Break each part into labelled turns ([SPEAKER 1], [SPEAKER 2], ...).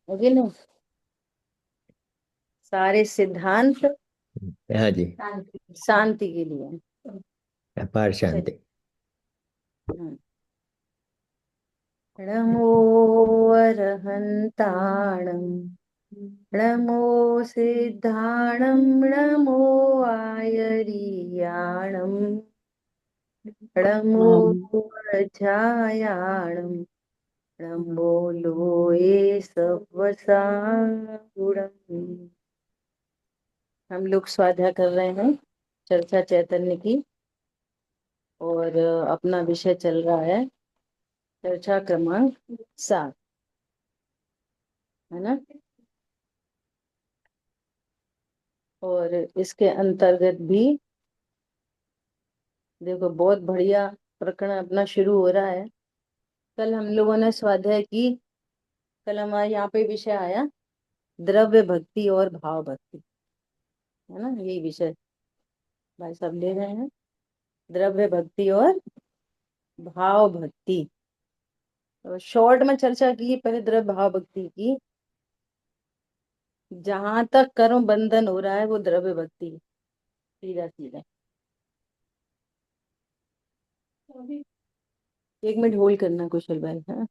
[SPEAKER 1] Okay नहीं। सारे सिद्धांत
[SPEAKER 2] हाँ जी।
[SPEAKER 1] शांति के लिए।
[SPEAKER 2] अपार
[SPEAKER 1] चलिए।
[SPEAKER 2] शांति।
[SPEAKER 1] हम्म। नमो अरहन्ताणं, नमो सिद्धाणं, नमो आयर्याणं, नमो अजायाणं, नमो लोये सवसागुणम्। हम लोग स्वाध्याय कर रहे हैं चर्चा चैतन्य की। और अपना विषय चल रहा है चर्चा क्रमांक 7, है ना। और इसके अंतर्गत भी देखो बहुत बढ़िया प्रकरण अपना शुरू हो रहा है। कल हम लोगों ने स्वाध्याय की। कल हमारे यहाँ पे विषय आया द्रव्य भक्ति और भाव भक्ति, है ना। यही विषय भाई सब ले रहे हैं, द्रव्य भक्ति और भाव भक्ति। तो शॉर्ट में चर्चा की पहले द्रव्य भाव भक्ति की। जहां तक कर्म बंधन हो रहा है वो द्रव्य भक्ति, सीधा सीधा। एक मिनट होल्ड करना कुशल भाई, हाँ।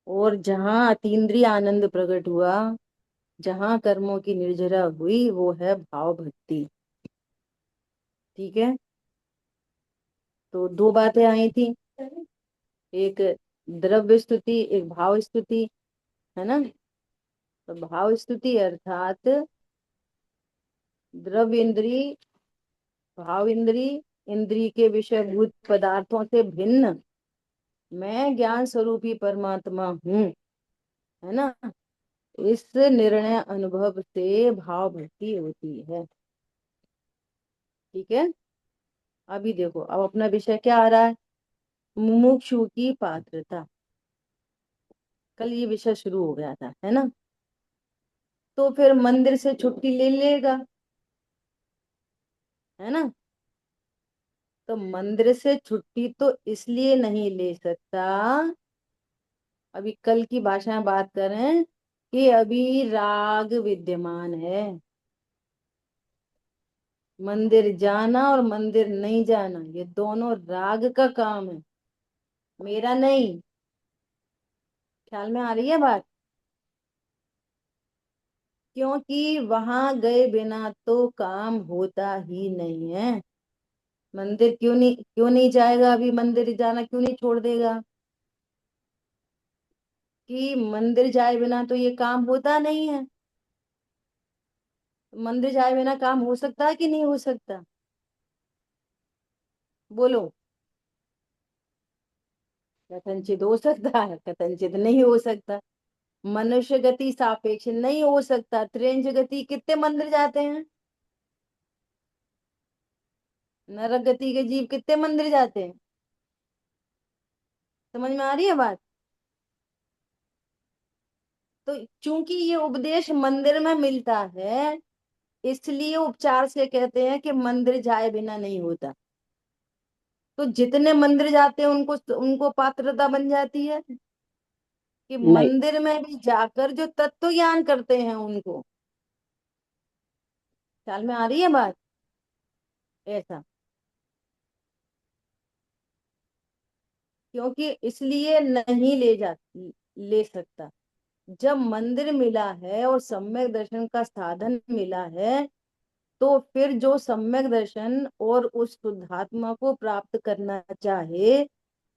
[SPEAKER 1] और जहाँ अतीन्द्रिय आनंद प्रकट हुआ, जहाँ कर्मों की निर्जरा हुई, वो है भाव भक्ति। ठीक है। तो दो बातें आई थी, एक द्रव्य स्तुति, एक भाव स्तुति, है ना। तो भाव स्तुति अर्थात द्रव्य इंद्री, भाव इंद्री, इंद्री के विषयभूत पदार्थों से भिन्न मैं ज्ञान स्वरूपी परमात्मा हूँ, है ना। इस निर्णय अनुभव से भाव भक्ति होती है। ठीक है। अभी देखो, अब अपना विषय क्या आ रहा है, मुमुक्षु की पात्रता। कल ये विषय शुरू हो गया था, है ना। तो फिर मंदिर से छुट्टी ले लेगा, है ना। तो मंदिर से छुट्टी तो इसलिए नहीं ले सकता, अभी कल की भाषा में बात करें, कि अभी राग विद्यमान है। मंदिर जाना और मंदिर नहीं जाना ये दोनों राग का काम है, मेरा नहीं। ख्याल में आ रही है बात। क्योंकि वहां गए बिना तो काम होता ही नहीं है। मंदिर क्यों नहीं जाएगा, अभी मंदिर जाना क्यों नहीं छोड़ देगा, कि मंदिर जाए बिना तो ये काम होता नहीं है। मंदिर जाए बिना काम हो सकता है कि नहीं हो सकता, बोलो। कथनचित हो सकता है, कथनचित नहीं हो सकता। मनुष्य गति सापेक्ष नहीं हो सकता, त्रिंज गति कितने मंदिर जाते हैं। नरक गति के जीव कितने मंदिर जाते हैं। समझ में आ रही है बात। तो चूंकि ये उपदेश मंदिर में मिलता है, इसलिए उपचार से कहते हैं कि मंदिर जाए बिना नहीं होता। तो जितने मंदिर जाते हैं उनको उनको पात्रता बन जाती है कि
[SPEAKER 2] नहीं।
[SPEAKER 1] मंदिर में भी जाकर जो तत्व ज्ञान करते हैं उनको। ख्याल में आ रही है बात। ऐसा, क्योंकि इसलिए नहीं ले सकता। जब मंदिर मिला है और सम्यक दर्शन का साधन मिला है, तो फिर जो सम्यक दर्शन और उस शुद्धात्मा को प्राप्त करना चाहे,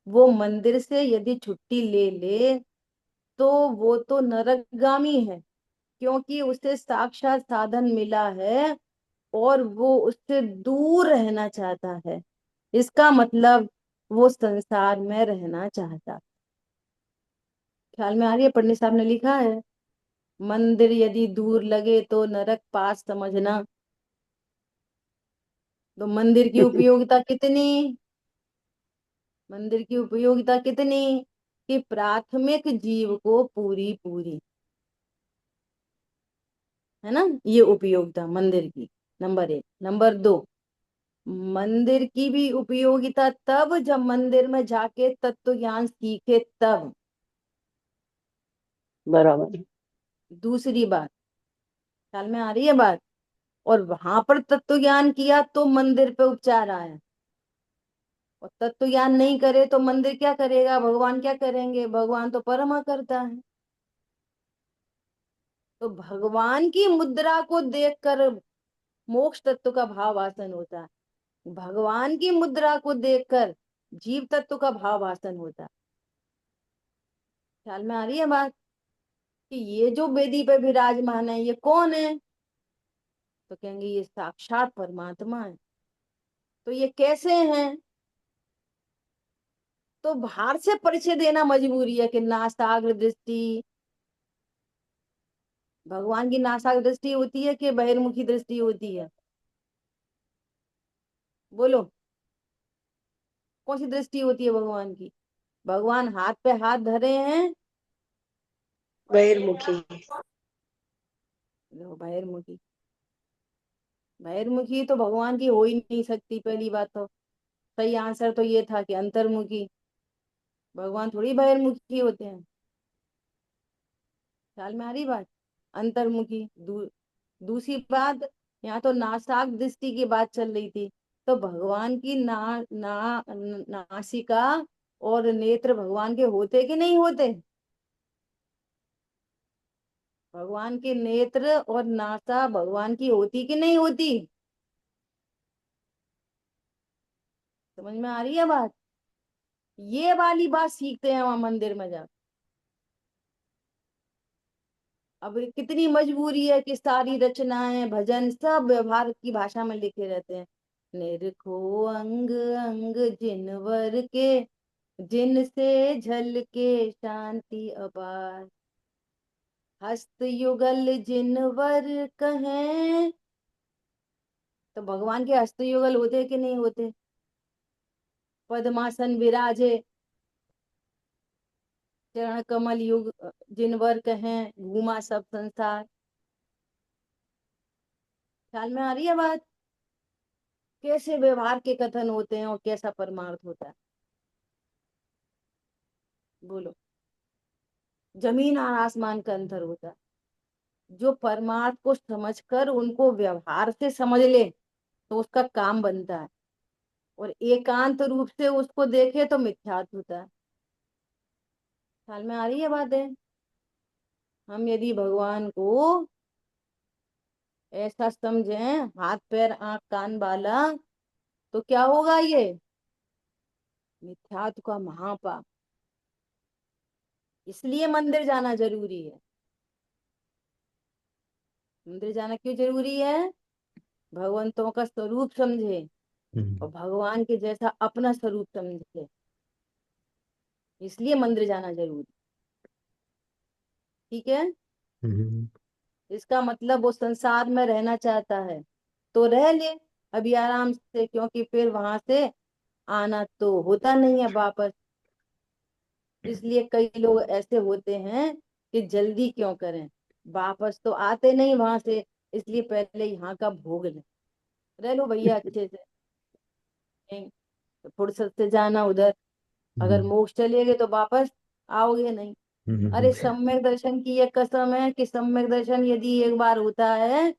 [SPEAKER 1] वो मंदिर से यदि छुट्टी ले ले, तो वो तो नरकगामी है। क्योंकि उसे साक्षात साधन मिला है और वो उससे दूर रहना चाहता है। इसका मतलब वो संसार में रहना चाहता। ख्याल में आ रही है, पंडित साहब ने लिखा है, मंदिर यदि दूर लगे तो नरक पास समझना। तो मंदिर की उपयोगिता कितनी, मंदिर की उपयोगिता कितनी, कि प्राथमिक जीव को पूरी पूरी, है ना। ये उपयोगिता मंदिर की, नंबर 1। नंबर 2, मंदिर की भी उपयोगिता तब जब मंदिर में जाके तत्व ज्ञान सीखे तब।
[SPEAKER 3] बराबर।
[SPEAKER 1] दूसरी बात, ख्याल में आ रही है बात? और वहां पर तत्व ज्ञान किया तो मंदिर पे उपचार आया, और तत्व ज्ञान नहीं करे तो मंदिर क्या करेगा, भगवान क्या करेंगे? भगवान तो परमा करता है। तो भगवान की मुद्रा को देखकर मोक्ष तत्व का भाव आसन होता है, भगवान की मुद्रा को देखकर जीव तत्व का भाव आसन होता है। ख्याल में आ रही है बात? कि ये जो वेदी पे विराजमान है ये कौन है? तो कहेंगे ये साक्षात परमात्मा है। तो ये कैसे हैं? तो बाहर से परिचय देना मजबूरी है कि नासाग्र दृष्टि। भगवान की नासाग्र दृष्टि होती है कि बहिर्मुखी दृष्टि होती है? बोलो, कौन सी दृष्टि होती है भगवान की? भगवान हाथ पे हाथ धरे हैं।
[SPEAKER 3] बहिर्मुखी।
[SPEAKER 1] देखो, बहिर्मुखी, बहिर्मुखी तो भगवान की हो ही नहीं सकती। पहली बात तो सही आंसर तो ये था कि अंतर्मुखी। भगवान थोड़ी बहिर्मुखी होते हैं। ख्याल में आ रही बात? अंतर्मुखी। दूसरी बात, यहाँ तो नासाक दृष्टि की बात चल रही थी। तो भगवान की नासिका और नेत्र भगवान के होते कि नहीं होते? भगवान के नेत्र और नासा भगवान की होती कि नहीं होती? समझ में आ रही है बात? ये वाली बात सीखते हैं वहां मंदिर में जा। अब कितनी मजबूरी है कि सारी रचनाएं भजन सब व्यवहार की भाषा में लिखे रहते हैं। निरखो अंग अंग जिनवर के, जिनसे झलके शांति अपार। हस्त युगल जिनवर कहें। तो भगवान के हस्त युगल होते कि नहीं होते? पद्मासन विराजे, चरण कमल युग जिनवर कहें, घूमा सब संसार। ख्याल में आ रही है बात? कैसे व्यवहार के कथन होते हैं और कैसा परमार्थ होता है? बोलो। जमीन और आसमान का अंतर होता है। जो परमार्थ को समझकर उनको व्यवहार से समझ ले तो उसका काम बनता है, और एकांत रूप से उसको देखे तो मिथ्यात्व होता है। ख्याल में आ रही है बातें? हम यदि भगवान को ऐसा समझें, हाथ पैर आंख कान बाला, तो क्या होगा? ये मिथ्यात्व का महापाप। इसलिए मंदिर जाना जरूरी है। मंदिर जाना क्यों जरूरी है? भगवंतों का स्वरूप समझे और
[SPEAKER 2] हम्म।
[SPEAKER 1] भगवान के जैसा अपना स्वरूप समझे, इसलिए मंदिर जाना जरूरी। ठीक है?
[SPEAKER 2] हम्म।
[SPEAKER 1] इसका मतलब वो संसार में रहना चाहता है तो रह ले अभी आराम से, क्योंकि फिर वहां से आना तो होता नहीं है वापस। इसलिए कई लोग ऐसे होते हैं कि जल्दी क्यों करें, वापस तो आते नहीं वहां से, इसलिए पहले यहाँ का भोग ले। रह लो भैया अच्छे से, नहीं तो फुर्सत से जाना उधर। अगर
[SPEAKER 2] हम्म।
[SPEAKER 1] मोक्ष चलेगे तो वापस आओगे नहीं।
[SPEAKER 2] हम्म।
[SPEAKER 1] अरे सम्यक दर्शन की ये कसम है कि सम्यक दर्शन यदि एक बार होता है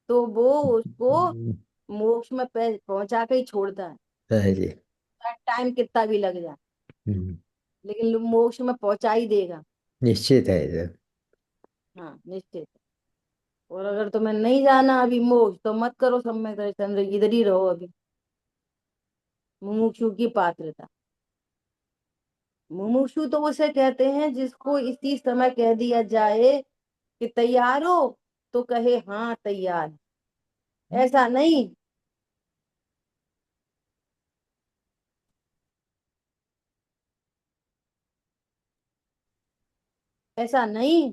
[SPEAKER 1] तो वो उसको मोक्ष में पहुंचा के ही छोड़ता है।
[SPEAKER 2] हाँ जी।
[SPEAKER 1] टाइम कितना भी लग जाए,
[SPEAKER 2] हम्म।
[SPEAKER 1] लेकिन मोक्ष में पहुंचा ही देगा।
[SPEAKER 2] निश्चित है ये तो।
[SPEAKER 1] हाँ निश्चित। और अगर तुम्हें नहीं जाना अभी मोक्ष तो मत करो सम्यक दर्शन, इधर ही रहो अभी। मुमुक्षु की पात्रता। मुमुक्षु तो उसे कहते हैं जिसको इसी समय कह दिया जाए कि तैयार हो तो कहे हाँ तैयार। ऐसा नहीं, ऐसा नहीं।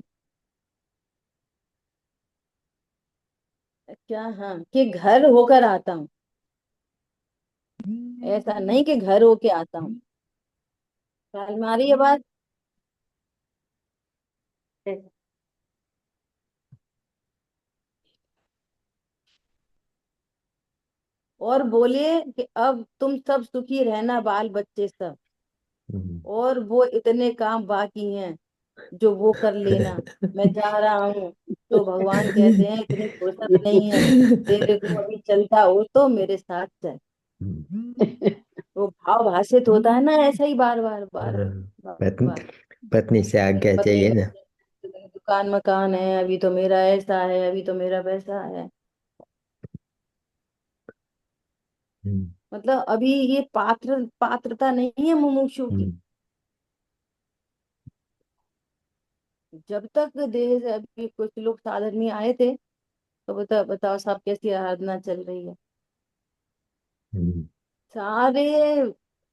[SPEAKER 1] क्या? हाँ, कि घर होकर आता हूँ। ऐसा नहीं कि घर होके आता हूँ। ख्याल में आ रही है बात? और बोले कि अब तुम सब सुखी रहना, बाल बच्चे सब,
[SPEAKER 2] हम्म।
[SPEAKER 1] और वो इतने काम बाकी हैं जो वो कर लेना, मैं जा रहा हूँ। तो भगवान कहते हैं इतनी फुर्सत नहीं है, तेरे को अभी चलता हो तो मेरे साथ चल। वो भाव भाषित होता है ना, ऐसा ही बार बार बार
[SPEAKER 2] हाँ,
[SPEAKER 1] बार
[SPEAKER 2] पत्नी
[SPEAKER 1] बार।
[SPEAKER 2] पत्नी से आज्ञा
[SPEAKER 1] पत्नी
[SPEAKER 2] चाहिए ना।
[SPEAKER 1] कहती है, दुकान मकान है, अभी तो मेरा ऐसा है, अभी तो मेरा वैसा है।
[SPEAKER 2] हम्म।
[SPEAKER 1] मतलब अभी ये पात्रता नहीं है मुमुक्षु की।
[SPEAKER 2] हम्म।
[SPEAKER 1] जब तक देह से, अभी कुछ लोग साधन में आए थे, तो बताओ साहब कैसी आराधना चल रही है।
[SPEAKER 2] हम्म।
[SPEAKER 1] सारे,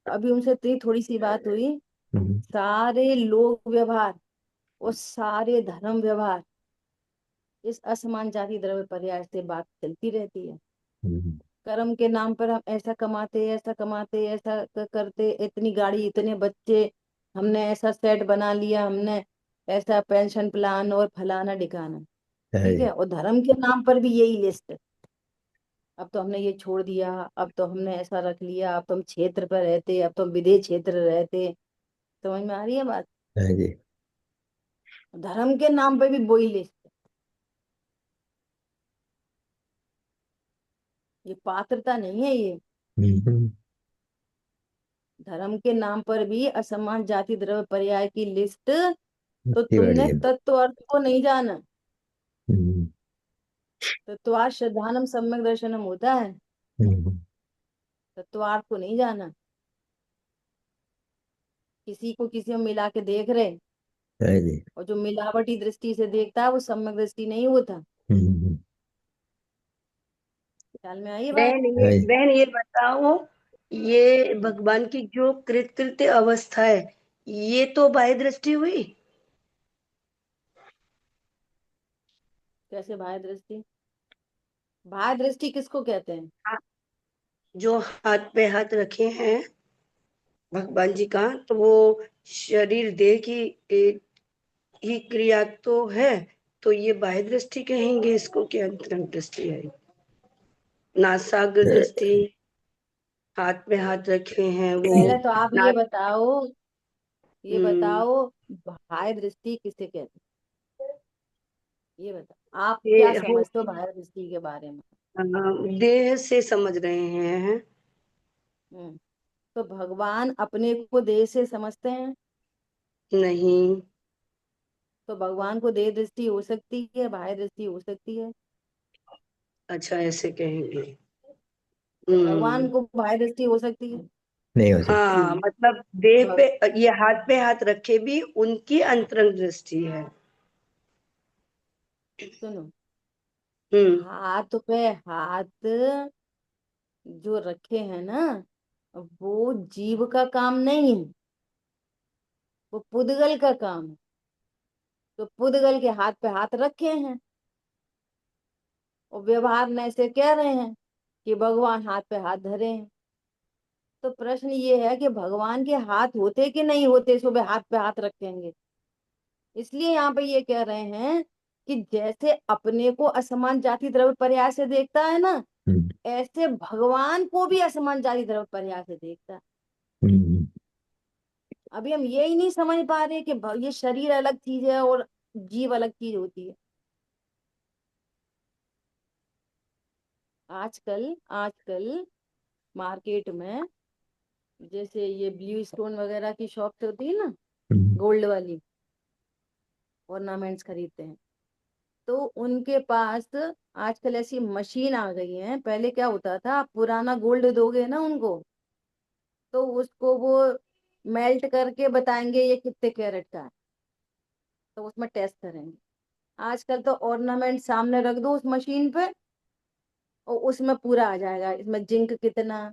[SPEAKER 1] अभी उनसे थोड़ी सी बात हुई,
[SPEAKER 2] हम्म।
[SPEAKER 1] सारे लोक व्यवहार और सारे धर्म व्यवहार इस असमान जाति द्रव्य पर्याय से बात चलती रहती है।
[SPEAKER 2] हम्म।
[SPEAKER 1] कर्म के नाम पर हम ऐसा कमाते, ऐसा कमाते, ऐसा करते, इतनी गाड़ी, इतने बच्चे, हमने ऐसा सेट बना लिया, हमने ऐसा पेंशन प्लान और फलाना ढिकाना।
[SPEAKER 2] हाँ
[SPEAKER 1] ठीक है,
[SPEAKER 2] जी।
[SPEAKER 1] और धर्म के नाम पर भी यही लिस्ट है। अब तो हमने ये छोड़ दिया, अब तो हमने ऐसा रख लिया, अब तो हम क्षेत्र पर रहते, अब तो हम विदेश क्षेत्र रहते। समझ में आ रही है बात।
[SPEAKER 2] हाँ जी।
[SPEAKER 1] धर्म के नाम पे भी वही लिस्ट है। ये पात्रता नहीं है ये।
[SPEAKER 2] हम्म।
[SPEAKER 1] धर्म के नाम पर भी असमान जाति द्रव्य पर्याय की लिस्ट। तो
[SPEAKER 2] इतनी बड़ी
[SPEAKER 1] तुमने
[SPEAKER 2] है।
[SPEAKER 1] तत्व अर्थ को नहीं जाना।
[SPEAKER 2] हम्म।
[SPEAKER 1] तत्वार्थ श्रद्धानम सम्यक दर्शनम होता है,
[SPEAKER 2] हम्म।
[SPEAKER 1] तत्वार्थ को नहीं जाना। किसी को किसी में मिला के देख रहे,
[SPEAKER 2] हाँ जी।
[SPEAKER 1] और जो मिलावटी दृष्टि से देखता है वो सम्यक दृष्टि नहीं होता।
[SPEAKER 2] हम्म।
[SPEAKER 1] ख्याल में आई बात।
[SPEAKER 2] हाँ जी।
[SPEAKER 3] बहन ये बताओ, ये भगवान की जो कृत्य अवस्था है, ये तो बाह्य दृष्टि हुई।
[SPEAKER 1] कैसे बाह्य दृष्टि? बाह्य दृष्टि किसको कहते हैं?
[SPEAKER 3] हाँ, जो हाथ पे हाथ रखे हैं भगवान जी का, तो वो शरीर देह की ही क्रिया तो है। तो ये बाह्य दृष्टि कहेंगे इसको, कि अंतरंग दृष्टि है? नासाग्र दृष्टि, हाथ पे हाथ रखे हैं वो।
[SPEAKER 1] पहले तो आप
[SPEAKER 3] ना,
[SPEAKER 1] ये बताओ बाह्य दृष्टि किसे कहते हैं? ये बताओ, आप
[SPEAKER 3] ये
[SPEAKER 1] क्या
[SPEAKER 3] हम
[SPEAKER 1] समझते हो बाह्य दृष्टि के बारे में?
[SPEAKER 3] देह से समझ रहे हैं।
[SPEAKER 1] हम्म। तो भगवान अपने को देह से समझते हैं?
[SPEAKER 3] नहीं।
[SPEAKER 1] तो भगवान को देह दृष्टि हो सकती है, बाह्य दृष्टि हो सकती है।
[SPEAKER 3] अच्छा, ऐसे कहेंगे।
[SPEAKER 1] भगवान
[SPEAKER 3] हम्म।
[SPEAKER 1] को बाह्य दृष्टि हो सकती है।
[SPEAKER 2] नहीं हो सकती।
[SPEAKER 3] हाँ, मतलब देह
[SPEAKER 1] भग,
[SPEAKER 3] पे, ये हाथ पे हाथ रखे भी उनकी अंतरंग दृष्टि है।
[SPEAKER 1] सुनो,
[SPEAKER 3] हम्म।
[SPEAKER 1] हाथ पे हाथ जो रखे हैं ना, वो जीव का काम नहीं है, वो पुद्गल का काम है। तो पुद्गल के हाथ पे हाथ रखे हैं, और व्यवहार में से कह रहे हैं कि भगवान हाथ पे हाथ धरे हैं। तो प्रश्न ये है कि भगवान के हाथ होते कि नहीं होते, सुबह हाथ पे हाथ रखेंगे? इसलिए यहाँ पे ये कह रहे हैं कि जैसे अपने को असमान जाति द्रव्य पर्याय से देखता है ना,
[SPEAKER 2] हम्म।
[SPEAKER 1] ऐसे भगवान को भी असमान जाति द्रव्य पर्याय से देखता है।
[SPEAKER 2] हम्म।
[SPEAKER 1] अभी हम यही नहीं समझ पा रहे कि ये शरीर अलग चीज है और जीव अलग चीज होती है। आजकल आजकल मार्केट में, जैसे ये ब्लू स्टोन वगैरह की शॉप होती है ना,
[SPEAKER 2] हम्म।
[SPEAKER 1] गोल्ड वाली, ऑर्नामेंट्स खरीदते हैं, तो उनके पास आजकल ऐसी मशीन आ गई है। पहले क्या होता था, आप पुराना गोल्ड दोगे ना उनको, तो उसको वो मेल्ट करके बताएंगे ये कितने कैरेट का है, तो उसमें टेस्ट करेंगे। आजकल तो ऑर्नामेंट सामने रख दो उस मशीन पे, और उसमें पूरा आ जाएगा, इसमें जिंक कितना,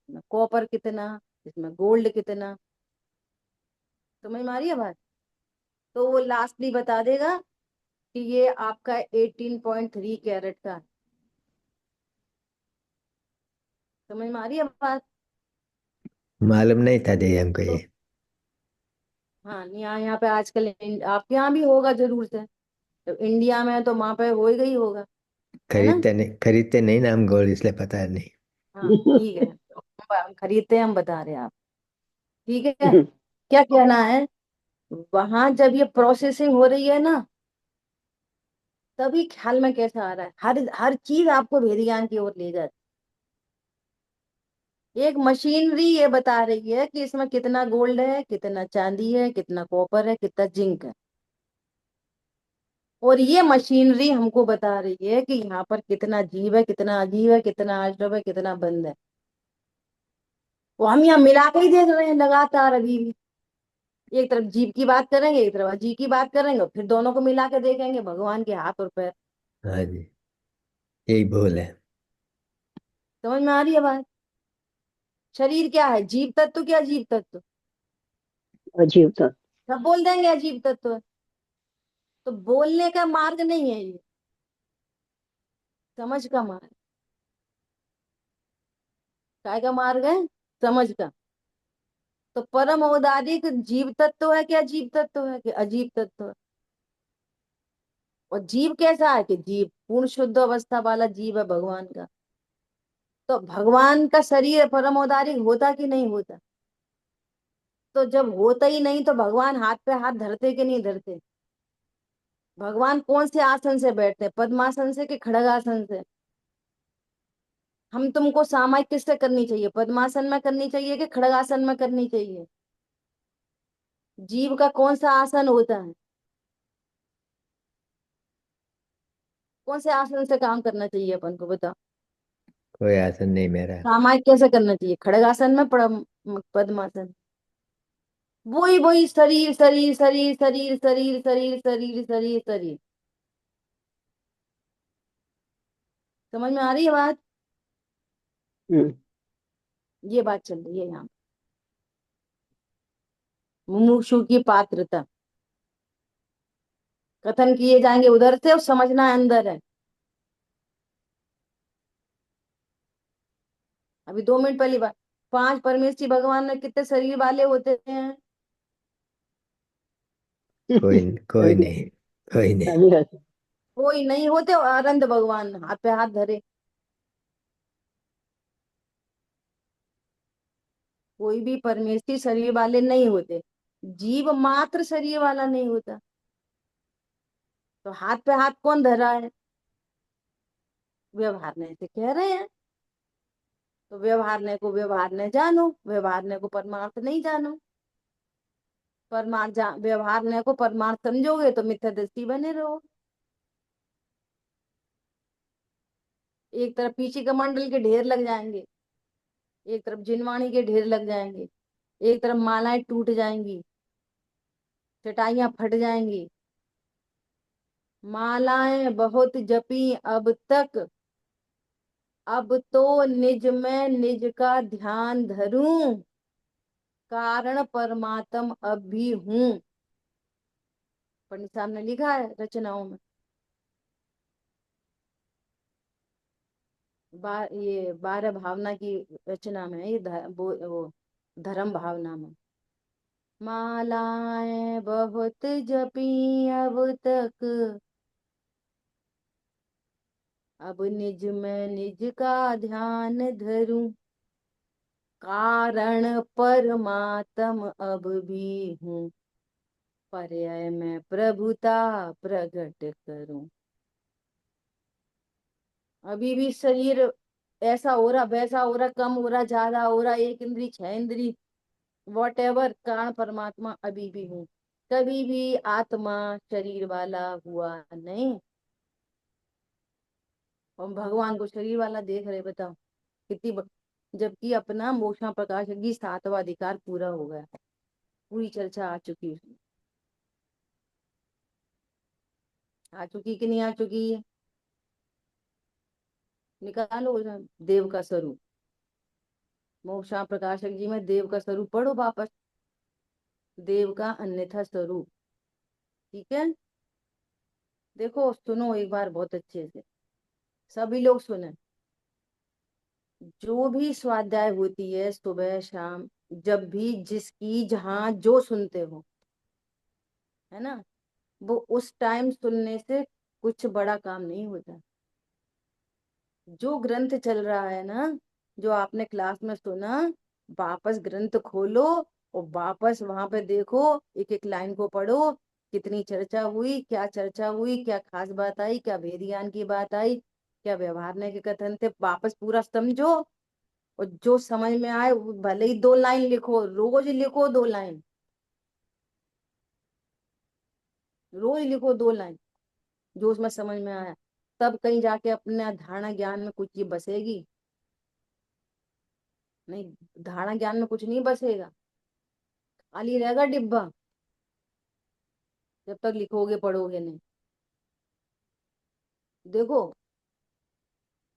[SPEAKER 1] इसमें कॉपर कितना, इसमें गोल्ड कितना। समझ में आ रही है बात? तो वो लास्टली बता देगा कि ये आपका 18.3 कैरेट का है। समझ में आ रही है बात?
[SPEAKER 2] मालूम नहीं था दे हमको
[SPEAKER 1] तो
[SPEAKER 2] ये।
[SPEAKER 1] हाँ, यहाँ यहाँ पे आजकल आपके यहाँ भी होगा जरूर से, तो इंडिया में है तो वहां पे हो ही गई होगा, है ना?
[SPEAKER 2] खरीदते नहीं ना हम गोल्ड, इसलिए पता नहीं।
[SPEAKER 1] हाँ ठीक है, हम खरीदते हैं, हम बता रहे हैं आप। ठीक है, क्या कहना है, वहां जब ये प्रोसेसिंग हो रही है ना, तभी ख्याल में कैसा आ रहा है, हर हर चीज आपको भेद ज्ञान की ओर ले जाती है। एक मशीनरी ये बता रही है कि इसमें कितना गोल्ड है, कितना चांदी है, कितना कॉपर है, कितना जिंक है। और ये मशीनरी हमको बता रही है कि यहाँ पर कितना जीव है, कितना अजीब है, कितना अजरब है, कितना बंद है। वो हम यहाँ मिला के ही देख रहे हैं लगातार अभी भी। एक तरफ जीव की बात करेंगे, एक तरफ अजीब की बात करेंगे, फिर दोनों को मिला के देखेंगे, भगवान के हाथ और पैर।
[SPEAKER 2] हाँ जी, यही बोल है।
[SPEAKER 1] समझ में आ रही है बात। शरीर क्या है, जीव तत्व क्या अजीब तत्व?
[SPEAKER 3] अजीब था।
[SPEAKER 1] सब बोल देंगे अजीब तत्व है। तो बोलने का मार्ग नहीं है ये, समझ का मार्ग। काय का मार्ग है? समझ का। तो परम औदारिक जीव तत्व है कि अजीब तत्व है, कि अजीब तत्व है। और जीव कैसा है, कि जीव पूर्ण शुद्ध अवस्था वाला जीव है भगवान का। तो भगवान का शरीर परम औदारिक होता कि नहीं होता? तो जब होता ही नहीं तो भगवान हाथ पे हाथ धरते कि नहीं धरते? भगवान कौन से आसन से बैठते हैं, पद्मासन से कि खड़गासन से? हम तुमको सामायिक किससे करनी चाहिए, पद्मासन में करनी चाहिए कि खड़गासन में करनी चाहिए? जीव का कौन सा आसन होता है? कौन से आसन से काम करना चाहिए अपन को, बताओ।
[SPEAKER 2] कोई आसन नहीं मेरा।
[SPEAKER 1] सामायिक कैसे करना चाहिए, खड़गासन में पद्मासन? वही वही शरीर शरीर शरीर शरीर शरीर शरीर शरीर शरीर शरीर। समझ में आ रही है बात?
[SPEAKER 3] हम्म।
[SPEAKER 1] ये बात चल रही है यहाँ। मुमुक्षु की पात्रता कथन किए जाएंगे उधर से, और समझना अंदर है। अभी 2 मिनट पहली बात, 5 परमेष्ठी भगवान में कितने शरीर वाले होते हैं?
[SPEAKER 2] कोई कोई नहीं, कोई नहीं।
[SPEAKER 3] सही है।
[SPEAKER 1] कोई नहीं होते, और आनंद भगवान हाथ पे हाथ धरे। कोई भी परमेष्ठी शरीर वाले नहीं होते, जीव मात्र शरीर वाला नहीं होता। तो हाथ पे हाथ कौन धरा है? व्यवहारने से कह रहे हैं। तो व्यवहारने को व्यवहारने जानो, व्यवहारने को परमार्थ नहीं जानो। व्यवहारने को परमार्थ समझोगे तो मिथ्या दृष्टि बने रहो। एक तरफ पीछे कमंडल के ढेर लग जाएंगे, एक तरफ जिनवाणी के ढेर लग जाएंगे, एक तरफ मालाएं टूट जाएंगी, चटाइयां फट जाएंगी। मालाएं बहुत जपी अब तक, अब तो निज में निज का ध्यान धरूं, कारण परमात्म अब भी हूं। पंडित साहब ने लिखा है रचनाओं में। ये 12 भावना की रचना में, ये वो धर्म भावना में। मालाएं बहुत जपी अब तक, अब निज में निज का ध्यान धरूं, कारण परमात्म अब भी हूँ, पर्याय में प्रभुता प्रकट करूं। अभी भी शरीर ऐसा हो रहा, वैसा हो रहा, कम हो रहा, ज्यादा हो रहा, एक इंद्री, 6 इंद्री, वॉट एवर, कारण परमात्मा अभी भी हूँ। कभी भी आत्मा शरीर वाला हुआ नहीं। और भगवान को शरीर वाला देख रहे, बताओ कितनी जबकि अपना मोक्षा प्रकाश की 7वां अधिकार पूरा हो गया, पूरी चर्चा आ चुकी उसमें। आ चुकी कि नहीं आ चुकी है? निकालो उसमें देव का स्वरूप। मोक्षा प्रकाशक जी में देव का स्वरूप पढ़ो वापस, देव का अन्यथा स्वरूप। ठीक है, देखो सुनो एक बार बहुत अच्छे से, सभी लोग सुने। जो भी स्वाध्याय होती है सुबह शाम, जब भी जिसकी जहां जो सुनते हो, है ना, वो उस टाइम सुनने से कुछ बड़ा काम नहीं होता। जो ग्रंथ चल रहा है ना, जो आपने क्लास में सुना, वापस ग्रंथ खोलो और वापस वहां पे देखो, एक एक लाइन को पढ़ो, कितनी चर्चा हुई, क्या चर्चा हुई, क्या खास बात आई, क्या वेद ज्ञान की बात आई, क्या व्यवहार के कथन थे, वापस पूरा समझो। और जो समझ में आए वो भले ही 2 लाइन लिखो, रोज लिखो 2 लाइन, रोज लिखो 2 लाइन, जो उसमें समझ में आया। तब कहीं जाके अपने धारणा ज्ञान में कुछ चीज बसेगी नहीं। धारणा ज्ञान में कुछ नहीं बसेगा, खाली रहेगा डिब्बा, जब तक लिखोगे पढ़ोगे नहीं। देखो,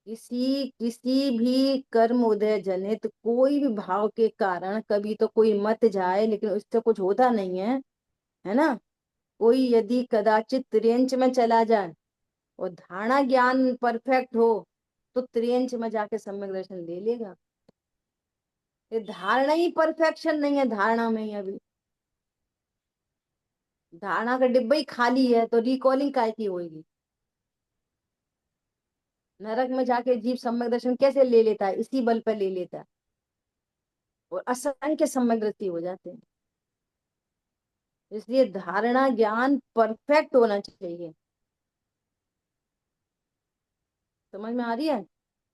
[SPEAKER 1] किसी किसी भी कर्म उदय जनित कोई भी भाव के कारण कभी तो कोई मत जाए, लेकिन उससे कुछ होता नहीं है ना। कोई यदि कदाचित त्रियंच में चला जाए और धारणा ज्ञान परफेक्ट हो, तो त्रियंच में जाके सम्यक दर्शन ले लेगा। ये धारणा ही परफेक्शन नहीं है, धारणा में ही अभी धारणा का डिब्बा ही खाली है, तो रिकॉलिंग काय की होगी। नरक में जाके जीव सम्यक दर्शन कैसे ले लेता है? इसी बल पर ले लेता है, और असंख्य सम्यक दृष्टि हो जाते हैं। इसलिए धारणा ज्ञान परफेक्ट होना चाहिए। समझ में आ रही है?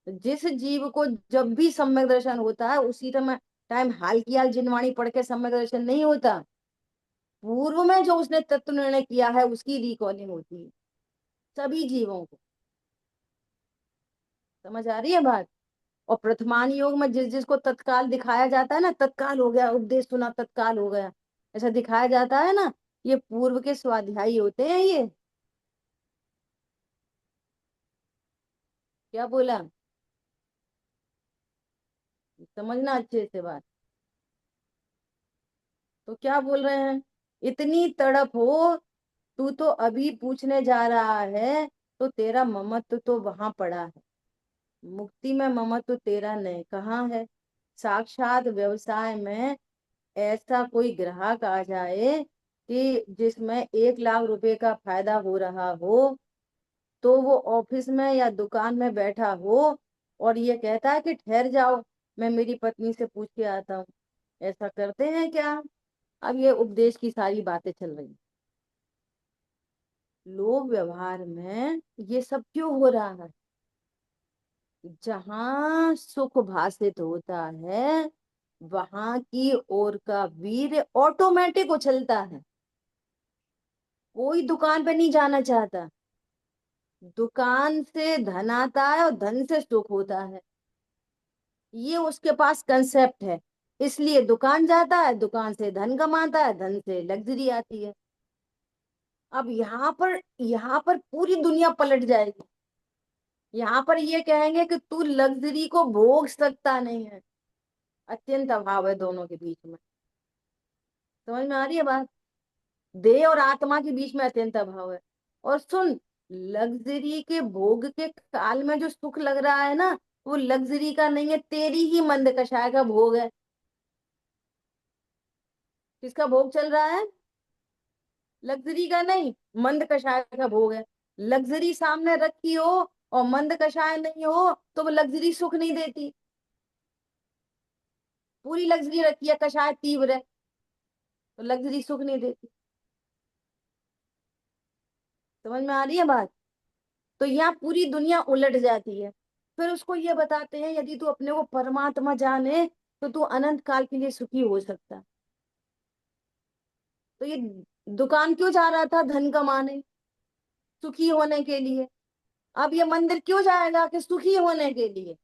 [SPEAKER 1] जिस जीव को जब भी सम्यक दर्शन होता है, उसी समय टाइम हाल की हाल जिनवाणी पढ़ के सम्यक दर्शन नहीं होता, पूर्व में जो उसने तत्व निर्णय किया है उसकी रिकॉलिंग होती है सभी जीवों को। समझ आ रही है बात? और प्रथमान योग में जिस जिसको तत्काल दिखाया जाता है ना, तत्काल हो गया, उपदेश सुना तत्काल हो गया, ऐसा दिखाया जाता है ना, ये पूर्व के स्वाध्यायी होते हैं ये। क्या बोला? समझना अच्छे से बात। तो क्या बोल रहे हैं? इतनी तड़प हो, तू तो अभी पूछने जा रहा है, तो तेरा ममत्व तो वहां पड़ा है। मुक्ति में ममत्व तेरा नहीं, कहाँ है? साक्षात व्यवसाय में ऐसा कोई ग्राहक आ जाए कि जिसमें 1 लाख रुपए का फायदा हो रहा हो, तो वो ऑफिस में या दुकान में बैठा हो और ये कहता है कि ठहर जाओ, मैं मेरी पत्नी से पूछ के आता हूँ। ऐसा करते हैं क्या? अब ये उपदेश की सारी बातें चल रही। लोक व्यवहार में ये सब क्यों हो रहा है? जहां सुख भाषित होता है, वहां की ओर का वीर ऑटोमेटिक उछलता है। कोई दुकान पे नहीं जाना चाहता। दुकान से धन आता है और धन से सुख होता है, ये उसके पास कंसेप्ट है। इसलिए दुकान जाता है, दुकान से धन कमाता है, धन से लग्जरी आती है। अब यहाँ पर पूरी दुनिया पलट जाएगी। यहाँ पर ये कहेंगे कि तू लग्जरी को भोग सकता नहीं है। अत्यंत अभाव है दोनों के बीच में। समझ में आ रही है बात? देह और आत्मा के बीच में अत्यंत अभाव है। और सुन, लग्जरी के भोग के काल में जो सुख लग रहा है ना, वो लग्जरी का नहीं है, तेरी ही मंद कषाय का भोग है। किसका भोग चल रहा है? लग्जरी का नहीं, मंद कषाय का भोग है। लग्जरी सामने रखी हो और मंद कषाय नहीं हो, तो वो लग्जरी सुख नहीं देती। पूरी लग्जरी रखी है, कषाय तीव्र है, तो लग्जरी सुख नहीं देती। समझ में आ रही है बात? तो यहाँ पूरी दुनिया उलट जाती है। फिर उसको ये बताते हैं, यदि तू अपने को परमात्मा जाने, तो तू अनंत काल के लिए सुखी हो सकता है। तो ये दुकान क्यों जा रहा था? धन कमाने, सुखी होने के लिए। अब ये मंदिर क्यों जाएगा? कि सुखी होने के लिए।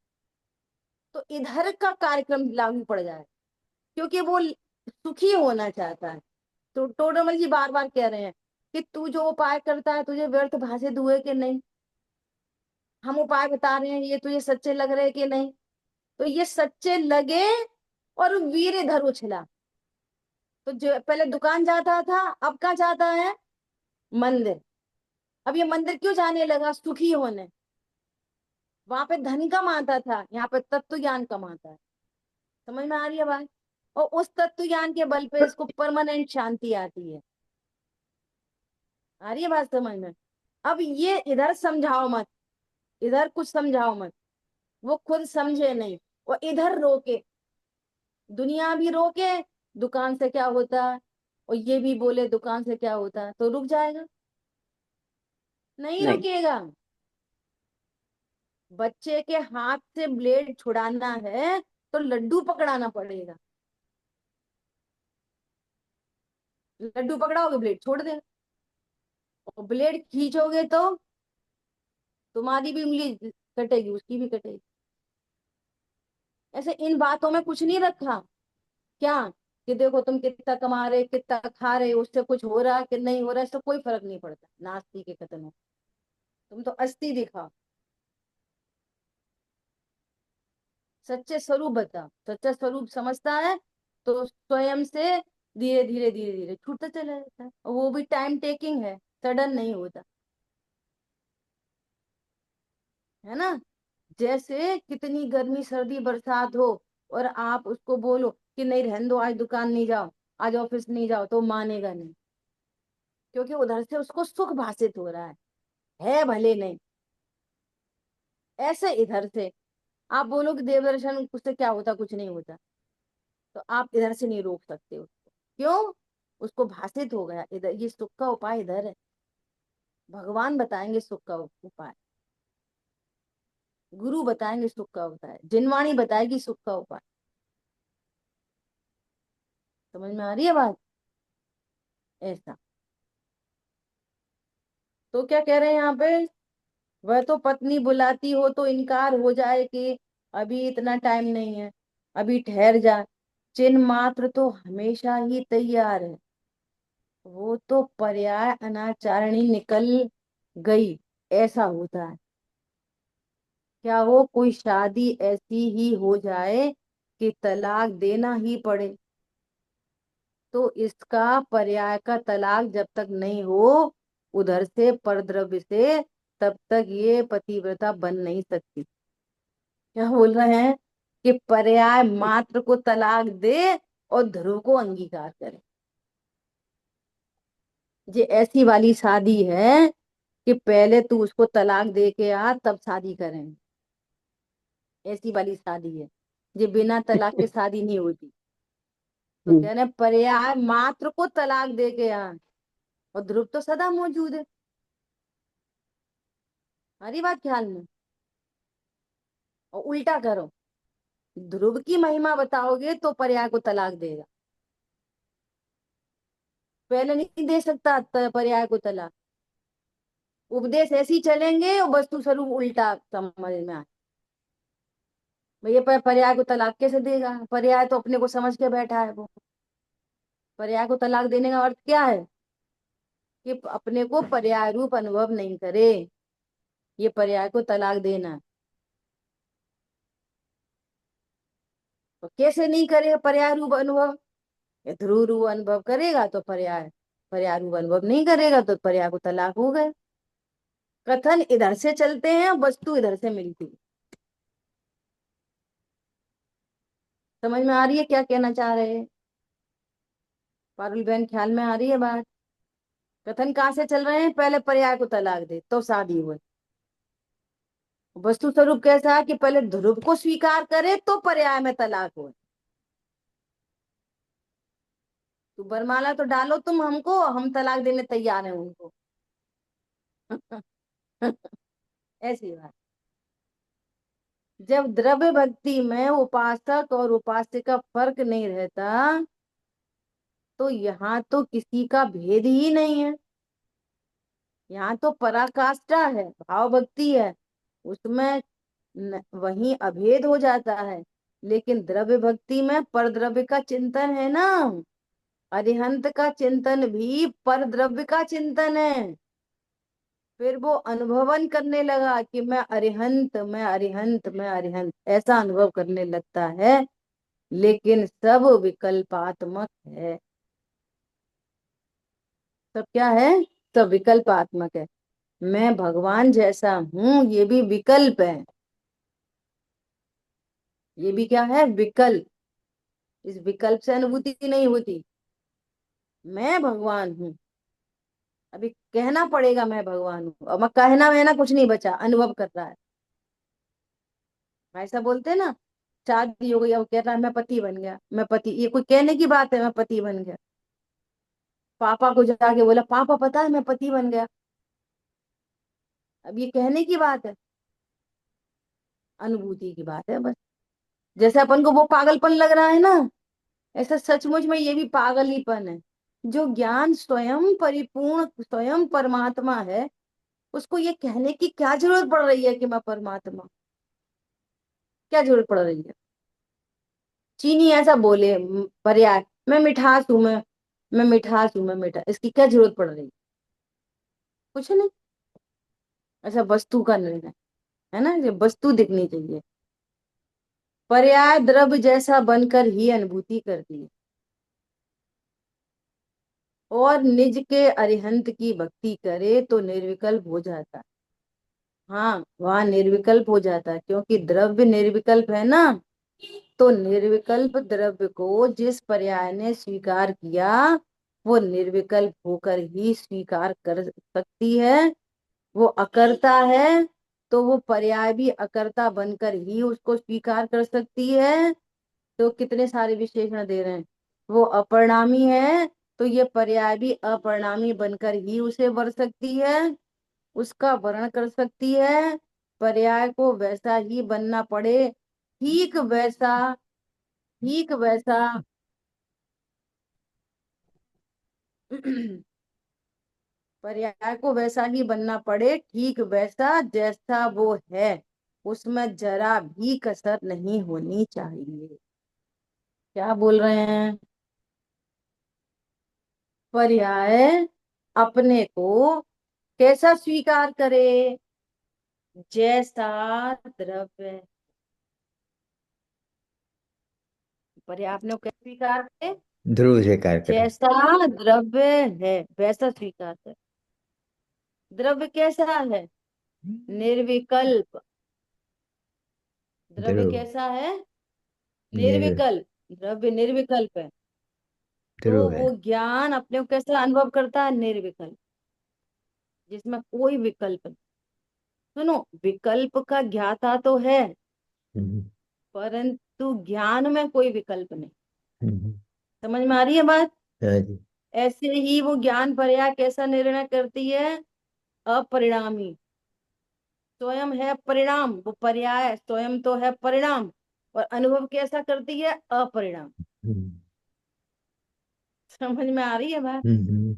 [SPEAKER 1] तो इधर का कार्यक्रम लागू पड़ जाए, क्योंकि वो सुखी होना चाहता है। तो टोडरमल जी बार बार कह रहे हैं कि तू जो उपाय करता है तुझे व्यर्थ भाषित हुए कि नहीं। हम उपाय बता रहे हैं, ये तुझे सच्चे लग रहे कि नहीं? तो ये सच्चे लगे, और वीर इधर उछला। तो जो पहले दुकान जाता था, अब कहाँ जाता है? मंदिर। अब ये मंदिर क्यों जाने लगा? सुखी होने। वहां पे धन कमाता था, यहाँ पे तत्व ज्ञान कमाता है। समझ में आ रही है बात? और उस तत्व ज्ञान के बल पे इसको परमानेंट शांति आती है। आ रही है बात समझ में? अब ये इधर समझाओ मत, इधर कुछ समझाओ मत, वो खुद समझे नहीं। और इधर रोके, दुनिया भी रोके दुकान से क्या होता है, और ये भी बोले दुकान से क्या होता है, तो रुक जाएगा? नहीं
[SPEAKER 3] नहीं।
[SPEAKER 1] रुकेगा। बच्चे के हाथ से ब्लेड छुड़ाना है तो लड्डू पकड़ाना पड़ेगा। लड्डू पकड़ाओगे ब्लेड छोड़ दे, और ब्लेड खींचोगे तो तुम्हारी भी उंगली कटेगी, उसकी भी कटेगी। ऐसे इन बातों में कुछ नहीं रखा क्या, कि देखो तुम कितना कमा रहे, कितना खा रहे, उससे कुछ हो रहा कि नहीं हो रहा, इससे कोई फर्क नहीं पड़ता, नास्ती के कथन हो। तुम तो अस्थि दिखाओ, सच्चे स्वरूप बता। सच्चा स्वरूप समझता है तो स्वयं से धीरे धीरे धीरे धीरे छूटता चला जाता है, और वो भी टाइम टेकिंग है, सडन नहीं होता, है ना। जैसे कितनी गर्मी सर्दी बरसात हो, और आप उसको बोलो कि नहीं रहने दो, आज दुकान नहीं जाओ, आज ऑफिस नहीं जाओ, तो मानेगा नहीं, क्योंकि उधर से उसको सुख भाषित हो रहा है भले नहीं। ऐसे इधर से आप बोलो कि देव दर्शन उससे क्या होता, कुछ नहीं होता, तो आप इधर से नहीं रोक सकते उसको। क्यों? उसको भाषित हो गया इधर, ये सुख का उपाय इधर है, भगवान बताएंगे सुख का उपाय, गुरु बताएंगे सुख का उपाय, जिनवाणी बताएगी सुख का उपाय। समझ में आ रही है बात? ऐसा। तो क्या कह रहे हैं यहाँ पे, वह तो पत्नी बुलाती हो तो इनकार हो जाए कि अभी इतना टाइम नहीं है, अभी ठहर जा, चिन्ह मात्र तो हमेशा ही तैयार है। वो तो पर्याय अनाचारणी निकल गई, ऐसा होता है। क्या हो, कोई शादी ऐसी ही हो जाए कि तलाक देना ही पड़े, तो इसका पर्याय का तलाक जब तक नहीं हो उधर से परद्रव्य से, तब तक ये पतिव्रता बन नहीं सकती। क्या बोल रहे हैं, कि पर्याय मात्र को तलाक दे और ध्रुव को अंगीकार करे। ये ऐसी वाली शादी है कि पहले तू उसको तलाक दे के आ तब शादी करेंगे, ऐसी वाली शादी है। ये बिना तलाक के शादी नहीं होती। तो कह रहे हैं पर्याय मात्र को तलाक दे के आ, और ध्रुव तो सदा मौजूद है। हमारी बात ख्याल में। और उल्टा करो, ध्रुव की महिमा बताओगे तो पर्याय को तलाक देगा, पहले नहीं दे सकता पर्याय को तलाक। उपदेश ऐसे ही चलेंगे और वस्तु स्वरूप उल्टा समझ में आए। भैया पर्याय को तलाक कैसे देगा, पर्याय तो अपने को समझ के बैठा है वो। पर्याय को तलाक देने का अर्थ क्या है, कि अपने को पर्याय रूप अनुभव नहीं करे, ये पर्याय को तलाक देना है। तो कैसे नहीं करे पर्याय रूप अनुभव, ये ध्रुव रूप अनुभव करेगा तो पर्याय, पर्याय रूप अनुभव नहीं करेगा तो पर्याय को तलाक हो गए। कथन इधर से चलते हैं, वस्तु इधर से मिलती है। समझ में आ रही है क्या कहना चाह रहे हैं पारुल बहन, ख्याल में आ रही है बात? कथन कहाँ से चल रहे हैं, पहले पर्याय को तलाक दे तो शादी हुई। वस्तु स्वरूप कैसा है, कि पहले ध्रुव को स्वीकार करे तो पर्याय में तलाक हो। तो बरमाला तो डालो तुम हमको, हम तलाक देने तैयार हैं उनको। ऐसी बात। जब द्रव्य भक्ति में उपासक और उपास्य का फर्क नहीं रहता, तो यहाँ तो किसी का भेद ही नहीं है। यहाँ तो पराकाष्ठा है, भाव भक्ति है, उसमें वही अभेद हो जाता है। लेकिन द्रव्य भक्ति में पर द्रव्य का चिंतन है ना, अरिहंत का चिंतन भी पर द्रव्य का चिंतन है। फिर वो अनुभवन करने लगा कि मैं अरिहंत, मैं अरिहंत, मैं अरिहंत, ऐसा अनुभव करने लगता है। लेकिन सब विकल्पात्मक है। सब क्या है, सब विकल्पात्मक है। मैं भगवान जैसा हूं, ये भी विकल्प है। ये भी क्या है, विकल्प। इस विकल्प से अनुभूति नहीं होती। मैं भगवान हूँ, अभी कहना पड़ेगा मैं भगवान हूँ, अब मैं कहना वहना कुछ नहीं बचा, अनुभव कर रहा है। ऐसा बोलते हैं ना, शादी हो गई, अब कह रहा है मैं पति बन गया, मैं पति, ये कोई कहने की बात है मैं पति बन गया? पापा को जाके बोला पापा पता है मैं पति बन गया, अब ये कहने की बात है? अनुभूति की बात है बस। जैसे अपन को वो पागलपन लग रहा है ना, ऐसा सचमुच में ये भी पागल हीपन है। जो ज्ञान स्वयं परिपूर्ण, स्वयं परमात्मा है, उसको ये कहने की क्या जरूरत पड़ रही है कि मैं परमात्मा? क्या जरूरत पड़ रही है? चीनी ऐसा बोले पर्याय, मैं मिठास हूं, मैं मिठास हूं, मैं मीठा, इसकी क्या जरूरत पड़ रही है? कुछ नहीं। ऐसा वस्तु का निर्णय है ना, ये वस्तु दिखनी चाहिए। पर्याय द्रव्य जैसा बनकर ही अनुभूति करती है, और निज के अरिहंत की भक्ति करे तो निर्विकल्प हो जाता है। हाँ, वहां निर्विकल्प हो जाता है, क्योंकि द्रव्य निर्विकल्प है ना। तो निर्विकल्प द्रव्य को जिस पर्याय ने स्वीकार किया, वो निर्विकल्प होकर ही स्वीकार कर सकती है। वो अकर्ता है, तो वो पर्याय भी अकर्ता बनकर ही उसको स्वीकार कर सकती है। तो कितने सारे विशेषण दे रहे हैं। वो अपरिणामी है, तो ये पर्याय भी अपरिणामी बनकर ही उसे वर सकती है, उसका वर्ण कर सकती है। पर्याय को वैसा ही बनना पड़े, ठीक वैसा, ठीक वैसा पर्याय को वैसा ही बनना पड़े, ठीक वैसा जैसा वो है, उसमें जरा भी कसर नहीं होनी चाहिए। क्या बोल रहे हैं? पर्याय अपने को कैसा स्वीकार करे? जैसा द्रव्य। पर्याय अपने को कैसे स्वीकार करे?
[SPEAKER 2] ध्रुव स्वीकार करें।
[SPEAKER 1] जैसा द्रव्य है वैसा स्वीकार करे। द्रव्य कैसा है? निर्विकल्प। द्रव्य
[SPEAKER 2] ध्रुव।
[SPEAKER 1] कैसा है?
[SPEAKER 2] निर्
[SPEAKER 1] निर्विकल्प। द्रव्य निर्विकल्प है। तो
[SPEAKER 2] ध्रुव है।
[SPEAKER 1] वो ज्ञान अपने को कैसे अनुभव करता है? निर्विकल्प, जिसमें कोई विकल्प नहीं। सुनो, विकल्प का ज्ञाता तो है,
[SPEAKER 2] हम्म,
[SPEAKER 1] परंतु ज्ञान में कोई विकल्प नहीं।
[SPEAKER 2] हम्म,
[SPEAKER 1] समझ में आ रही है बात?
[SPEAKER 2] हाँ जी।
[SPEAKER 1] ऐसे ही वो ज्ञान पर्याय कैसा निर्णय करती है? अपरिणामी। स्वयं है परिणाम, वो पर्याय स्वयं तो है परिणाम, और अनुभव कैसा करती है? अपरिणाम।
[SPEAKER 2] हम्म,
[SPEAKER 1] समझ में आ रही है बात?
[SPEAKER 2] हम्म,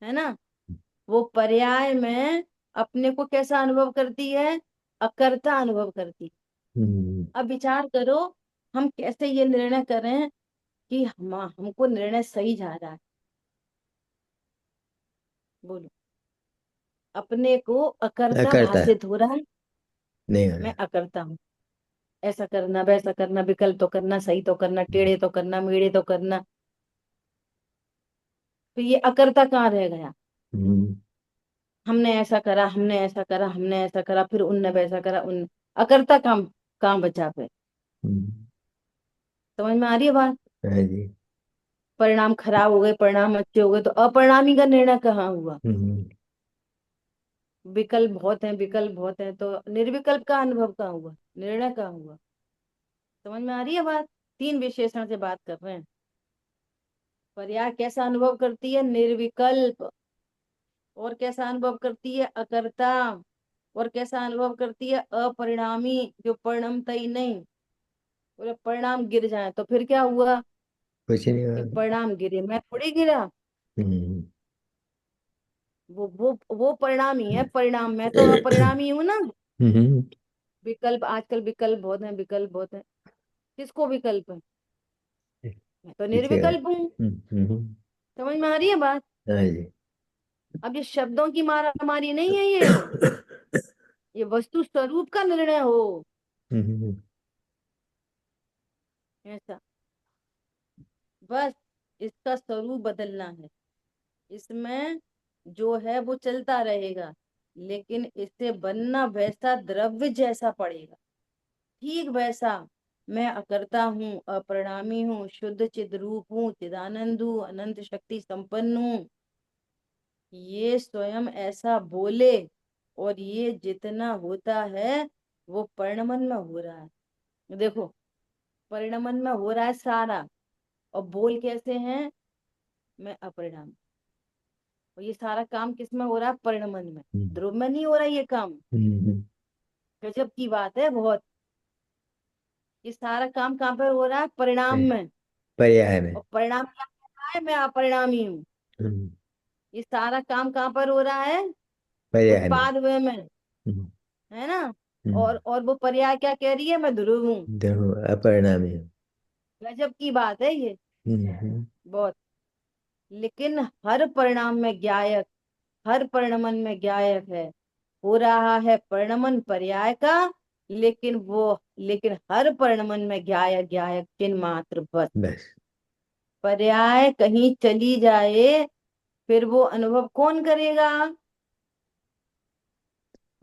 [SPEAKER 1] है ना? वो पर्याय में अपने को कैसा अनुभव करती है? अकर्ता अनुभव करती है।
[SPEAKER 2] हम्म,
[SPEAKER 1] अब विचार करो, हम कैसे ये निर्णय करें कि हमको निर्णय सही जा रहा है? बोलो। अपने को अकर्ता
[SPEAKER 2] अकर्ता
[SPEAKER 1] भाषित हो रहा है,
[SPEAKER 2] नहीं हो
[SPEAKER 1] मैं
[SPEAKER 2] रहा।
[SPEAKER 1] अकर्ता हूँ, ऐसा करना वैसा करना, विकल्प तो करना, सही तो करना, टेढ़े तो करना, मेढ़े तो करना। तो ये अकर्ता कहाँ रह गया?
[SPEAKER 2] हम्म,
[SPEAKER 1] हमने ऐसा करा, हमने ऐसा करा, हमने ऐसा करा, फिर उनने वैसा करा, उन अकर्ता काम कहाँ बचा पे?
[SPEAKER 2] हम्म,
[SPEAKER 1] समझ में आ रही है बात?
[SPEAKER 2] हाँ जी।
[SPEAKER 1] परिणाम खराब हो गए, परिणाम अच्छे हो गए, तो अपरिणामी का निर्णय कहाँ हुआ?
[SPEAKER 2] हम्म,
[SPEAKER 1] विकल्प बहुत हैं, विकल्प बहुत हैं, तो निर्विकल्प का अनुभव कहाँ हुआ? निर्णय कहाँ हुआ? समझ में आ रही है बात? तीन विशेषण से बात कर रहे हैं। पर्याय कैसा अनुभव करती है? निर्विकल्प। और कैसा अनुभव करती है? अकर्ता। और कैसा अनुभव करती है? अपरिणामी, जो परिणमता ही नहीं। बोले परिणाम गिर जाए तो फिर क्या हुआ?
[SPEAKER 2] कुछ नहीं
[SPEAKER 1] कि
[SPEAKER 2] हुआ।
[SPEAKER 1] परिणाम गिरे, मैं थोड़ी गिरा।
[SPEAKER 2] हम्म,
[SPEAKER 1] वो परिणाम ही है, परिणाम, मैं तो अपरिणामी हूं ना।
[SPEAKER 2] हम्म,
[SPEAKER 1] विकल्प, आजकल विकल्प बहुत है, विकल्प बहुत है। किसको विकल्प है? मैं तो
[SPEAKER 2] पीछे है।
[SPEAKER 1] निर्विकल्प हूँ।
[SPEAKER 2] हम्म,
[SPEAKER 1] समझ में आ रही है बात?
[SPEAKER 2] हाँ जी।
[SPEAKER 1] अब ये शब्दों की मारा मारी नहीं है, ये वस्तु स्वरूप का निर्णय हो।
[SPEAKER 2] हम्म,
[SPEAKER 1] ऐसा, बस इसका स्वरूप बदलना है। इसमें जो है वो चलता रहेगा, लेकिन इससे बनना वैसा द्रव्य जैसा पड़ेगा, ठीक वैसा। मैं अकर्ता हूँ, अपरिणामी हूँ, शुद्ध चिद रूप हूँ, चिदानंद हूँ, अनंत शक्ति संपन्न हूँ, ये स्वयं ऐसा बोले। और ये जितना होता है वो परिणमन में हो रहा है। देखो, परिणमन में हो रहा है सारा, और बोल कैसे हैं, मैं अपरिणाम। और ये सारा काम किस में हो रहा है, परिणमन में।
[SPEAKER 2] हम्म,
[SPEAKER 1] ध्रुव में नहीं हो रहा ये काम।
[SPEAKER 2] हम्म,
[SPEAKER 1] गजब की बात है बहुत। ये सारा काम कहाँ पर हो रहा है, परिणाम
[SPEAKER 2] पर-
[SPEAKER 1] में।
[SPEAKER 2] पर्याय में।
[SPEAKER 1] और परिणाम क्या कह रहा है, मैं अपरिणामी हूँ।
[SPEAKER 2] हम्म,
[SPEAKER 1] ये सारा काम कहाँ पर हो रहा है,
[SPEAKER 2] पर्याय में।
[SPEAKER 1] उत्पाद व में,
[SPEAKER 2] हम्म,
[SPEAKER 1] है ना।
[SPEAKER 2] हम्म,
[SPEAKER 1] और वो पर्याय क्या कह रही है, मैं ध्रुव हूँ।
[SPEAKER 2] देखो अपरिणामी हूँ।
[SPEAKER 1] गजब की बात है ये,
[SPEAKER 2] हम्म,
[SPEAKER 1] बहुत। लेकिन हर परिणाम में ज्ञायक, हर परिणमन में ज्ञायक है। हो रहा है परिणमन पर्याय का, लेकिन हर परिणमन में ज्ञायक ज्ञायक चिन्ह मात्र बस।
[SPEAKER 2] बस।
[SPEAKER 1] पर्याय कहीं चली जाए, फिर वो अनुभव कौन करेगा,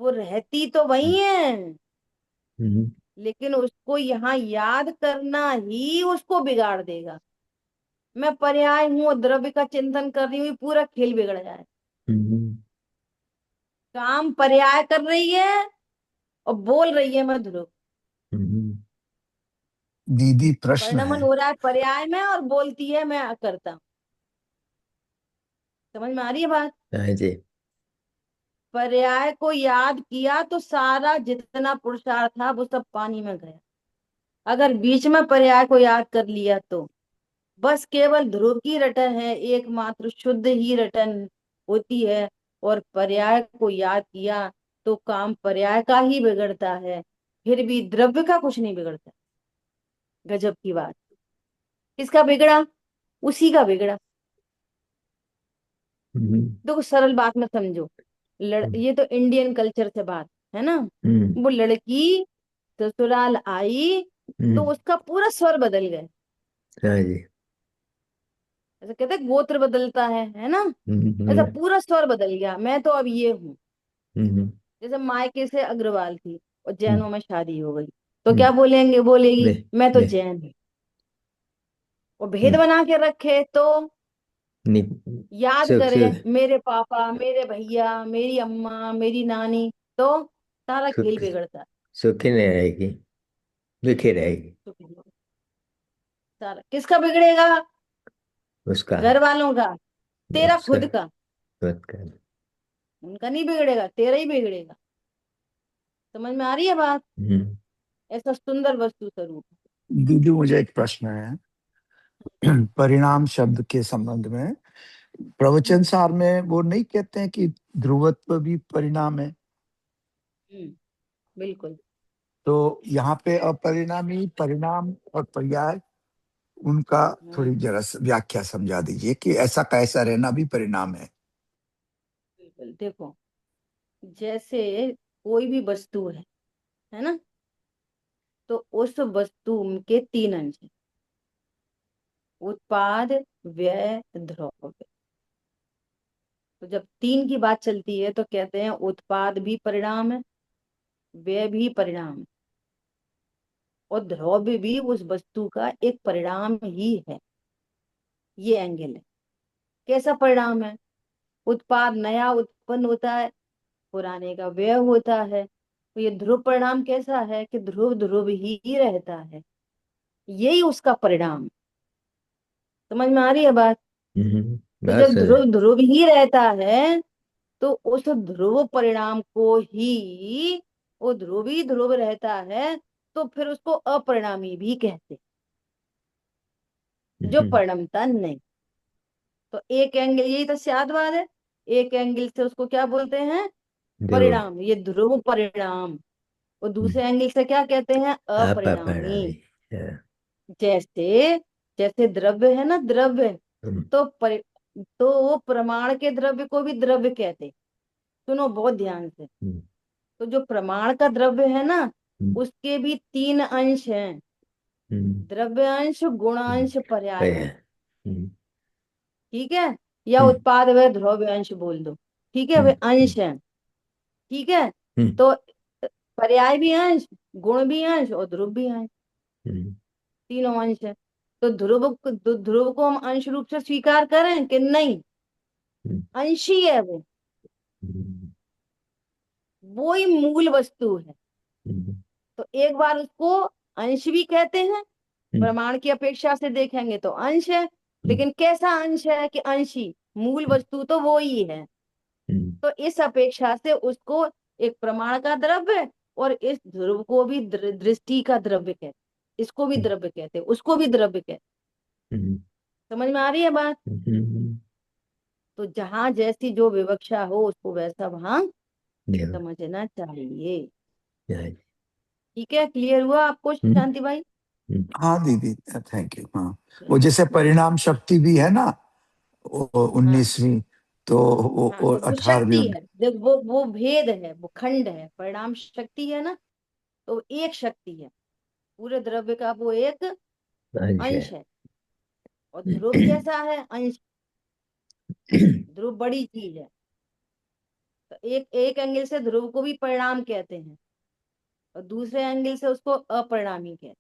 [SPEAKER 1] वो रहती तो वही
[SPEAKER 2] हम्म,
[SPEAKER 1] है,
[SPEAKER 2] हम्म,
[SPEAKER 1] लेकिन उसको यहाँ याद करना ही उसको बिगाड़ देगा। मैं पर्याय हूँ और द्रव्य का चिंतन कर रही हूँ, ये पूरा खेल बिगड़ जाए।
[SPEAKER 2] हम्म,
[SPEAKER 1] काम पर्याय कर रही है और बोल रही है मैं ध्रुव।
[SPEAKER 2] हम्म,
[SPEAKER 4] दीदी प्रश्न है।
[SPEAKER 1] परिणमन हो रहा है पर्याय में और बोलती है मैं करता हूँ। समझ में आ रही है बात।
[SPEAKER 2] हाँ जी।
[SPEAKER 1] पर्याय को याद किया तो सारा जितना पुरुषार्थ था वो सब पानी में गया। अगर बीच में पर्याय को याद कर लिया तो बस केवल ध्रुव की रटन है, एकमात्र शुद्ध ही रटन होती है। और पर्याय को याद किया तो काम पर्याय का ही बिगड़ता है, फिर भी द्रव्य का कुछ नहीं बिगड़ता। गजब की बात। किसका बिगड़ा, उसी का बिगड़ा।
[SPEAKER 2] हम्म,
[SPEAKER 1] देखो सरल बात में समझो,
[SPEAKER 2] हम्म,
[SPEAKER 1] ये तो इंडियन कल्चर से बात है ना।
[SPEAKER 2] हम्म,
[SPEAKER 1] वो लड़की ससुराल आई तो
[SPEAKER 2] हम्म,
[SPEAKER 1] उसका पूरा स्वर बदल गया।
[SPEAKER 2] हाँ जी।
[SPEAKER 1] ऐसा कहते हैं गोत्र बदलता है ना।
[SPEAKER 2] हम्म,
[SPEAKER 1] ऐसा पूरा स्वर बदल गया, मैं तो अब ये हूँ।
[SPEAKER 2] हम्म,
[SPEAKER 1] जैसे मायके से अग्रवाल थी और
[SPEAKER 2] हम्म,
[SPEAKER 1] जैनों में शादी हो गई, तो
[SPEAKER 2] हम्म,
[SPEAKER 1] क्या बोलेंगे, बोलेगी
[SPEAKER 2] वे
[SPEAKER 1] मैं तो
[SPEAKER 2] वे
[SPEAKER 1] जैन हूँ। और भेद
[SPEAKER 2] हम्म,
[SPEAKER 1] बना के रखे तो
[SPEAKER 2] नि,
[SPEAKER 1] याद
[SPEAKER 2] सुख
[SPEAKER 1] करें
[SPEAKER 2] सुख
[SPEAKER 1] मेरे पापा, मेरे भैया, मेरी अम्मा, मेरी नानी, तो सारा खेल
[SPEAKER 2] सुख
[SPEAKER 1] बिगड़ता है।
[SPEAKER 2] सुखी नहीं रहेगी, दुखी रहेगी।
[SPEAKER 1] तो सारा किसका बिगड़ेगा,
[SPEAKER 2] उसका।
[SPEAKER 1] घर वालों का, तेरा
[SPEAKER 2] उसका
[SPEAKER 1] खुद का।
[SPEAKER 2] मत कर।
[SPEAKER 1] उनका नहीं बिगड़ेगा, तेरा ही बिगड़ेगा। समझ में आ रही है बात।
[SPEAKER 2] हम्म,
[SPEAKER 1] ऐसा सुंदर वस्तु स्वरूप।
[SPEAKER 4] दीदी मुझे एक प्रश्न है। परिणाम शब्द के संबंध में प्रवचन
[SPEAKER 1] हम्म।
[SPEAKER 4] सार में वो नहीं कहते हैं कि ध्रुवत्व भी परिणाम है।
[SPEAKER 1] हम्म, बिल्कुल।
[SPEAKER 4] तो यहाँ पे अपरिणामी परिणाम और पर्याय उनका
[SPEAKER 1] हम्म,
[SPEAKER 4] थोड़ी जरा व्याख्या समझा दीजिए कि ऐसा कैसा रहना भी परिणाम है।
[SPEAKER 1] बिल्कुल। देखो, जैसे कोई भी वस्तु है ना, तो उस वस्तु के तीन अंश हैं, उत्पाद, व्यय, द्रव्य। तो जब तीन की बात चलती है तो कहते हैं उत्पाद भी परिणाम है, व्यय भी परिणाम है, और द्रव्य भी उस वस्तु का एक परिणाम ही है। ये एंगल है। कैसा परिणाम है, उत्पाद नया उत्पन्न होता है, पुराने का व्यय होता है। तो ये ध्रुव परिणाम कैसा है कि ध्रुव ध्रुव ही रहता है, यही उसका परिणाम है। समझ में आ रही है बात। तो
[SPEAKER 2] बात
[SPEAKER 1] जब
[SPEAKER 2] सुन रहे।
[SPEAKER 1] ध्रुव ध्रुव ही रहता है तो उस ध्रुव परिणाम को ही, वो ध्रुव ही ध्रुव रहता है, तो फिर उसको अपरिणामी भी कहते हैं, जो परिणमता नहीं। तो एक एंगल, यही तो सियादवाद है। एक एंगल से उसको क्या बोलते हैं,
[SPEAKER 2] देखो।
[SPEAKER 1] परिणाम, ये ध्रुव परिणाम। और
[SPEAKER 2] हम्म,
[SPEAKER 1] दूसरे एंगल से क्या कहते हैं,
[SPEAKER 2] आप
[SPEAKER 1] अपरिणामी।
[SPEAKER 2] परिणामी। हाँ,
[SPEAKER 1] जैसे जैसे द्रव्य है ना, द्रव्य,
[SPEAKER 2] हम्म,
[SPEAKER 1] तो तो वो प्रमाण के द्रव्य को भी द्रव्य कहते। सुनो बहुत ध्यान से।
[SPEAKER 2] हम्म,
[SPEAKER 1] तो जो प्रमाण का द्रव्य है ना,
[SPEAKER 2] हम्म,
[SPEAKER 1] उसके भी तीन अंश हैं,
[SPEAKER 2] हम्म,
[SPEAKER 1] द्रव्यांश,
[SPEAKER 2] हम्म,
[SPEAKER 1] गुणांश, पर्याय
[SPEAKER 2] पर्याय।
[SPEAKER 1] अंश।
[SPEAKER 2] हम्म,
[SPEAKER 1] ठीक है, या
[SPEAKER 2] हम्म,
[SPEAKER 1] उत्पाद व द्रव्य अंश बोल दो। ठीक है, वे
[SPEAKER 2] हम्म,
[SPEAKER 1] अंश हैं। ठीक है।
[SPEAKER 2] हम्म,
[SPEAKER 1] तो पर्याय भी अंश, गुण भी अंश और ध्रुव भी अंश,
[SPEAKER 2] हम्म,
[SPEAKER 1] तीनों अंश है। तो ध्रुव को हम अंश रूप से स्वीकार करें कि नहीं,
[SPEAKER 2] हम्म,
[SPEAKER 1] अंश ही है वो ही मूल वस्तु है।
[SPEAKER 2] हम्म,
[SPEAKER 1] तो एक बार उसको अंश भी कहते हैं, प्रमाण की अपेक्षा से देखेंगे तो अंश है, लेकिन कैसा अंश है कि अंशी, मूल वस्तु तो वो ही है। तो इस अपेक्षा से उसको एक प्रमाण का द्रव्य और इस ध्रुव को भी दृष्टि का द्रव्य कहते, इसको भी द्रव्य कहते, उसको भी द्रव्य कहते। समझ में आ रही है बात? तो जहां जैसी जो विवक्षा हो उसको वैसा वहां समझना चाहिए। ठीक है, क्लियर हुआ आपको शांति भाई?
[SPEAKER 4] हाँ दीदी, थैंक यू। हाँ, वो जैसे परिणाम शक्ति भी है ना,
[SPEAKER 1] हाँ
[SPEAKER 4] 19वीं, तो वो
[SPEAKER 1] हाँ, तो वो
[SPEAKER 4] 18वीं।
[SPEAKER 1] शक्ति है, देख वो भेद है, वो खंड है। परिणाम शक्ति है ना, तो एक शक्ति है, पूरे द्रव्य का वो एक अंश है। और ध्रुव कैसा है? अंश। ध्रुव बड़ी चीज है, तो एक एक एंगल से ध्रुव को भी परिणाम कहते हैं और दूसरे एंगल से उसको अपरिणामी कहते हैं।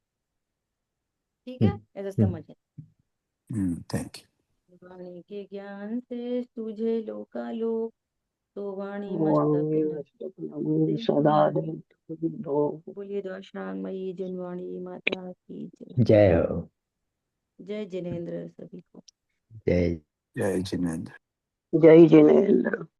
[SPEAKER 1] ठीक है, ऐसा समझे।
[SPEAKER 4] थैंक
[SPEAKER 1] वाणी के ज्ञान से सूझे लोकालोक, तो वाणी मस्तक
[SPEAKER 3] वाणी
[SPEAKER 1] न
[SPEAKER 3] मस्तक नमो सदा दो।
[SPEAKER 1] बोलिए द्वाशांगमयी जनवाणी माता की जय।
[SPEAKER 2] जय हो।
[SPEAKER 1] जय जिनेन्द्र सभी को।
[SPEAKER 2] जय
[SPEAKER 4] जय जिनेन्द्र।
[SPEAKER 3] जय जिनेन्द्र।